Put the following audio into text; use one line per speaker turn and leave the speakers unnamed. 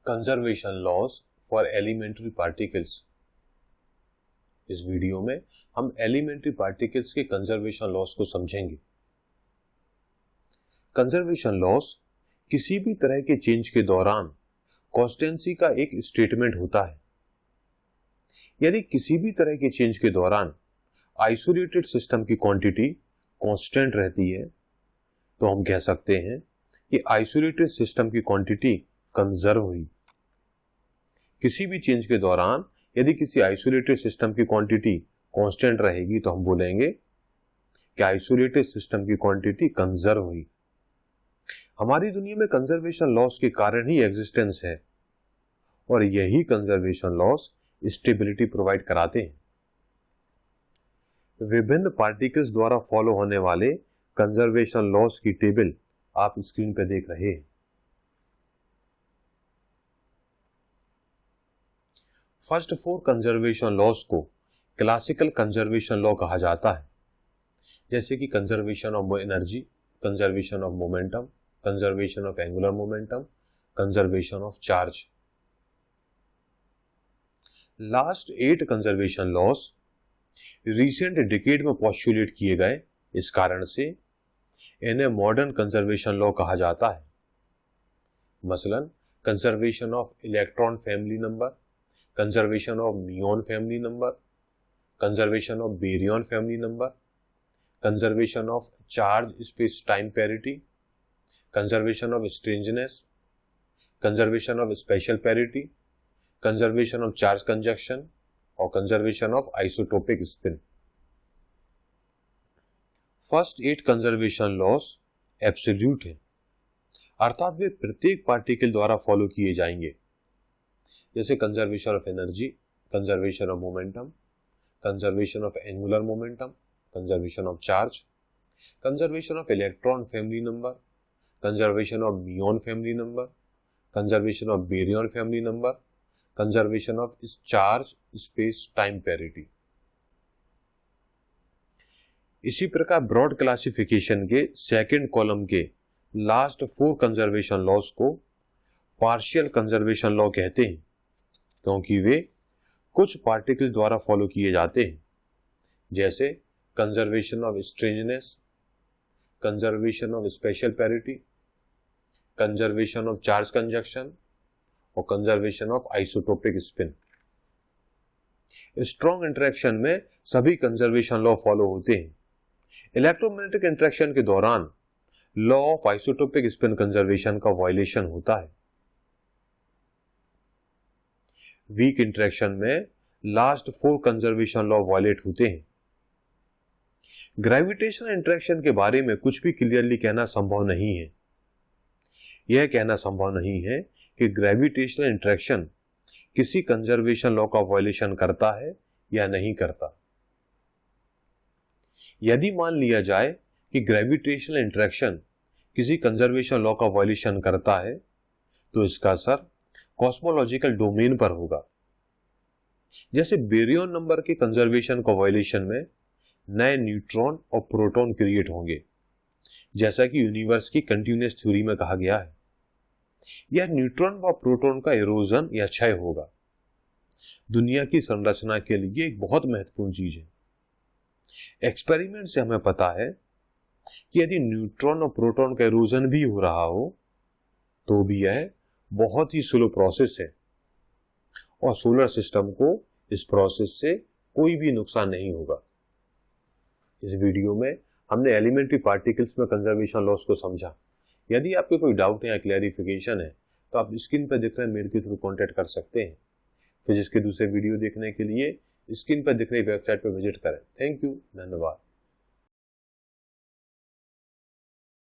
Conservation laws for elementary particles. इस video में हम एलिमेंट्री पार्टिकल्स के कंजर्वेशन लॉस को समझेंगे। कंजर्वेशन लॉस किसी भी तरह के चेंज के दौरान कॉन्स्टेंसी का एक स्टेटमेंट होता है। यदि किसी भी तरह के चेंज के दौरान आइसोलेटेड सिस्टम की क्वांटिटी कांस्टेंट रहती है तो हम कह सकते हैं कि आइसोलेटेड सिस्टम की क्वांटिटी कंजर्व हुई। किसी भी चेंज के दौरान यदि किसी आइसोलेटेड सिस्टम की क्वांटिटी कांस्टेंट रहेगी तो हम बोलेंगे कि आइसोलेटेड सिस्टम की क्वांटिटी कंजर्व हुई। हमारी दुनिया में कंजर्वेशन लॉस के कारण ही एग्जिस्टेंस है और यही कंजर्वेशन लॉस स्टेबिलिटी प्रोवाइड कराते हैं। विभिन्न पार्टिकल्स द्वारा फॉलो होने वाले कंजर्वेशन लॉस की टेबल आप स्क्रीन पर देख रहे हैं। फर्स्ट 4 कंजर्वेशन लॉस को क्लासिकल कंजर्वेशन लॉ कहा जाता है, जैसे कि conservation of energy, conservation of momentum, conservation of angular momentum, conservation of charge. Last 8 conservation loss recent decade में पोस्टुलेट किए गए, इस कारण से इन्हें मॉडर्न कंजर्वेशन लॉ कहा जाता है। मसलन conservation of electron family number, conservation of muon family number, conservation of baryon family number, conservation of charge space time parity, conservation of strangeness, conservation of special parity, conservation of charge conjunction और conservation of isotopic spin. First 8 conservation laws absolute है, अर्थात वे प्रत्येक particle द्वारा follow किए जाएंगे, जैसे conservation of energy, conservation of momentum, conservation of angular momentum, conservation of charge, conservation of electron family number, conservation of muon family number, conservation of baryon family number, conservation of charge space time parity. इसी प्रकार broad classification के second column के last 4 conservation laws को partial conservation law कहते हैं, क्योंकि वे कुछ particle द्वारा फॉलो किए जाते हैं, जैसे conservation of strangeness, conservation of special parity, conservation of charge conjunction और conservation of isotopic spin. Strong interaction में सभी कंजर्वेशन लॉ फॉलो होते हैं। इलेक्ट्रोमैग्नेटिक इंटरेक्शन के दौरान law of isotopic spin conservation का वायलेशन होता है। वीक इंटरेक्शन में लास्ट 4 कंजर्वेशन लॉ वायलेट होते हैं। ग्रेविटेशनल इंटरेक्शन के बारे में कुछ भी क्लियरली कहना संभव नहीं है। यह कहना संभव नहीं है कि ग्रेविटेशनल इंटरेक्शन किसी कंजर्वेशन लॉ का वायलेशन करता है या नहीं करता। यदि मान लिया जाए कि ग्रेविटेशनल इंटरेक्शन किसी कंजर्वेशन लॉ का वायलेशन करता है तो इसका असर कॉस्मोलॉजिकल डोमेन पर होगा। जैसे बेरियन नंबर के कंजर्वेशन का वायलेशन में नए न्यूट्रॉन और प्रोटॉन क्रिएट होंगे, जैसा कि यूनिवर्स की कंटिन्यूअस थ्योरी में कहा गया है। यह न्यूट्रॉन व प्रोटॉन का इरोजन या क्षय होगा। दुनिया की संरचना के लिए एक बहुत महत्वपूर्ण चीज है। एक्सपेरिमेंट से हमें पता है कि यदि न्यूट्रॉन और प्रोटॉन का इरोजन भी हो रहा हो तो भी यह बहुत ही स्लो प्रोसेस है और सोलर सिस्टम को इस प्रोसेस से कोई भी नुकसान नहीं होगा। इस वीडियो में हमने एलिमेंट्री पार्टिकल्स में कंजर्वेशन लॉस को समझा। यदि आपको कोई डाउट है या क्लैरिफिकेशन है तो आप स्क्रीन पर दिख रहे मेल के थ्रू कांटेक्ट कर सकते हैं। फिजिक्स के दूसरे वीडियो देखने के लिए स्क्रीन पर दिख रही वेबसाइट पर विजिट करें। थैंक यू, धन्यवाद।